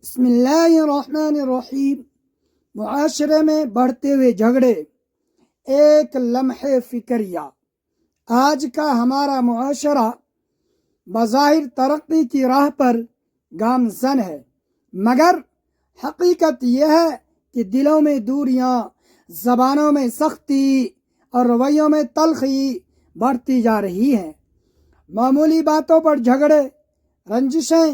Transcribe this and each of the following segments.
بسم اللہ الرحمن الرحیم۔ معاشرے میں بڑھتے ہوئے جھگڑے، ایک لمحے فکریہ۔ آج کا ہمارا معاشرہ بظاہر ترقی کی راہ پر گامزن ہے، مگر حقیقت یہ ہے کہ دلوں میں دوریاں، زبانوں میں سختی اور رویوں میں تلخی بڑھتی جا رہی ہے۔ معمولی باتوں پر جھگڑے، رنجشیں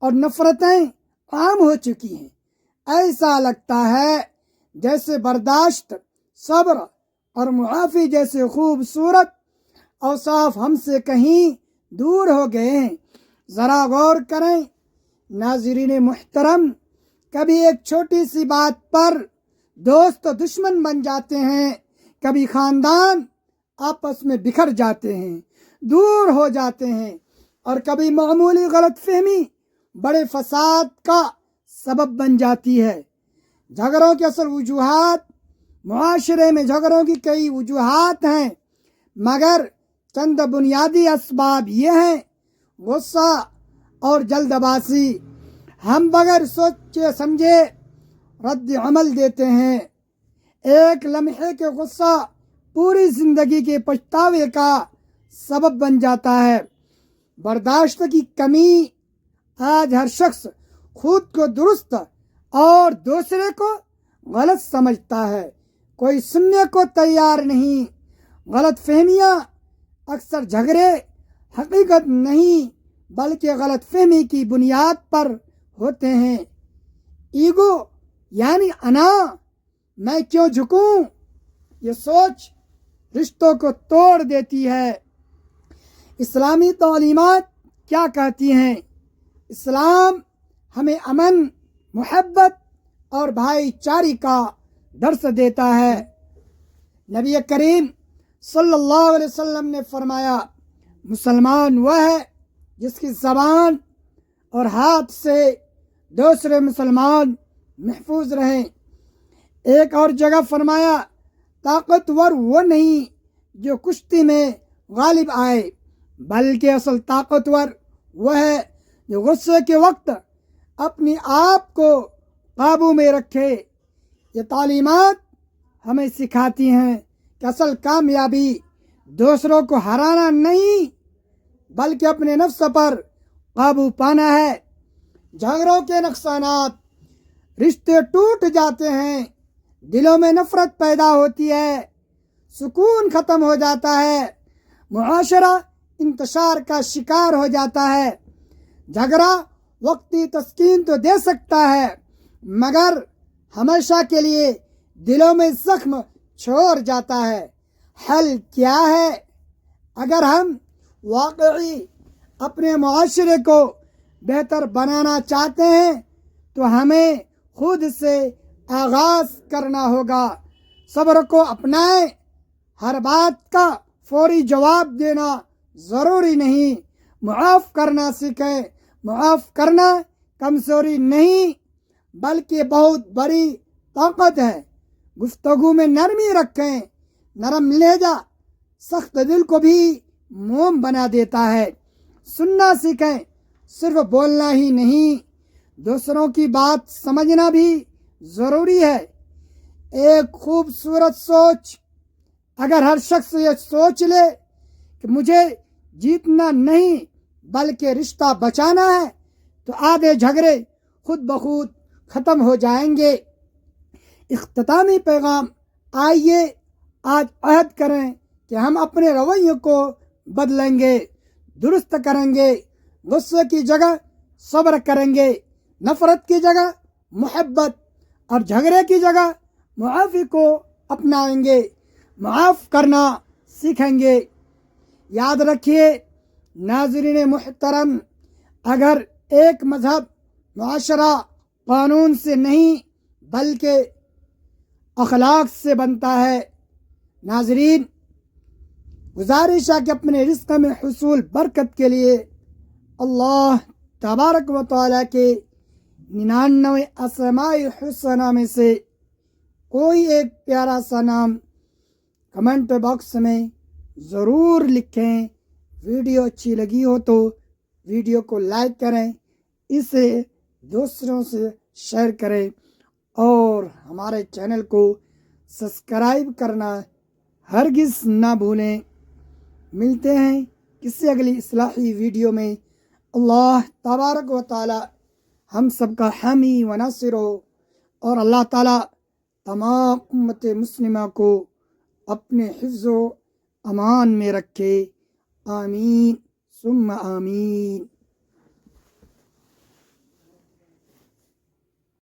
اور نفرتیں عام ہو چکی ہیں۔ ایسا لگتا ہے جیسے برداشت، صبر اور معافی جیسے خوبصورت اوصاف ہم سے کہیں دور ہو گئے ہیں۔ ذرا غور کریں ناظرین محترم، کبھی ایک چھوٹی سی بات پر دوست و دشمن بن جاتے ہیں، کبھی خاندان آپس میں بکھر جاتے ہیں، دور ہو جاتے ہیں، اور کبھی معمولی غلط فہمی بڑے فساد کا سبب بن جاتی ہے۔ جھگڑوں کی اصل وجوہات، معاشرے میں جھگڑوں کی کئی وجوہات ہیں، مگر چند بنیادی اسباب یہ ہیں: غصہ اور جلد بازی۔ ہم بغیر سوچے سمجھے رد عمل دیتے ہیں۔ ایک لمحے کے غصہ پوری زندگی کے پچھتاوے کا سبب بن جاتا ہے۔ برداشت کی کمی۔ آج ہر شخص خود کو درست اور دوسرے کو غلط سمجھتا ہے، کوئی سننے کو تیار نہیں۔ غلط فہمیاں اکثر جھگڑے حقیقت نہیں بلکہ غلط فہمی کی بنیاد پر ہوتے ہیں۔ ایگو یعنی انا، میں کیوں جھکوں، یہ سوچ رشتوں کو توڑ دیتی ہے۔ اسلامی تعلیمات کیا کہتی ہیں؟ اسلام ہمیں امن، محبت اور بھائی چارے کا درس دیتا ہے۔ نبی کریم صلی اللہ علیہ وسلم نے فرمایا، مسلمان وہ ہے جس کی زبان اور ہاتھ سے دوسرے مسلمان محفوظ رہیں۔ ایک اور جگہ فرمایا، طاقتور وہ نہیں جو کشتی میں غالب آئے، بلکہ اصل طاقتور وہ ہے جو غصے کے وقت اپنی آپ کو قابو میں رکھے۔ یہ تعلیمات ہمیں سکھاتی ہیں کہ اصل کامیابی دوسروں کو ہرانا نہیں بلکہ اپنے نفس پر قابو پانا ہے۔ جھگڑوں کے نقصانات: رشتے ٹوٹ جاتے ہیں، دلوں میں نفرت پیدا ہوتی ہے، سکون ختم ہو جاتا ہے، معاشرہ انتشار کا شکار ہو جاتا ہے۔ جھگڑا وقتی تسکین تو دے سکتا ہے، مگر ہمیشہ کے لیے دلوں میں زخم چھوڑ جاتا ہے۔ حل کیا ہے؟ اگر ہم واقعی اپنے معاشرے کو بہتر بنانا چاہتے ہیں تو ہمیں خود سے آغاز کرنا ہوگا۔ صبر کو اپنائیں۔ ہر بات کا فوری جواب دینا ضروری نہیں، معاف کرنا سیکھیں۔ معاف کرنا کمزوری نہیں بلکہ بہت بڑی طاقت ہے۔ گفتگو میں نرمی رکھیں، نرم لہجہ سخت دل کو بھی موم بنا دیتا ہے۔ سننا سیکھیں، صرف بولنا ہی نہیں، دوسروں کی بات سمجھنا بھی ضروری ہے۔ ایک خوبصورت سوچ: اگر ہر شخص یہ سوچ لے کہ مجھے جیتنا نہیں بلکہ رشتہ بچانا ہے تو آدھے جھگڑے خود بخود ختم ہو جائیں گے۔ اختتامی پیغام: آئیے آج عہد کریں کہ ہم اپنے رویے کو بدلیں گے، درست کریں گے، غصے کی جگہ صبر کریں گے، نفرت کی جگہ محبت اور جھگڑے کی جگہ معافی کو اپنائیں گے، معاف کرنا سیکھیں گے۔ یاد رکھیے ناظرین محترم، اگر ایک مذہب، معاشرہ قانون سے نہیں بلکہ اخلاق سے بنتا ہے۔ ناظرین، گزارش ہے کہ اپنے رزق میں حصول برکت کے لیے اللہ تبارک و تعالیٰ کے 99 اسماء الحسنی میں سے کوئی ایک پیارا سا نام کمنٹ باکس میں ضرور لکھیں۔ ویڈیو اچھی لگی ہو تو ویڈیو کو لائک کریں، اسے دوسروں سے شیئر کریں اور ہمارے چینل کو سبسکرائب کرنا ہرگز نہ بھولیں۔ ملتے ہیں کسی اگلی اصلاحی ویڈیو میں۔ اللہ تبارک و تعالی ہم سب کا حامی و ناصر ہو، اور اللہ تعالی تمام امت مسلمہ کو اپنے حفظ و امان میں رکھے۔ آمین ثم آمین۔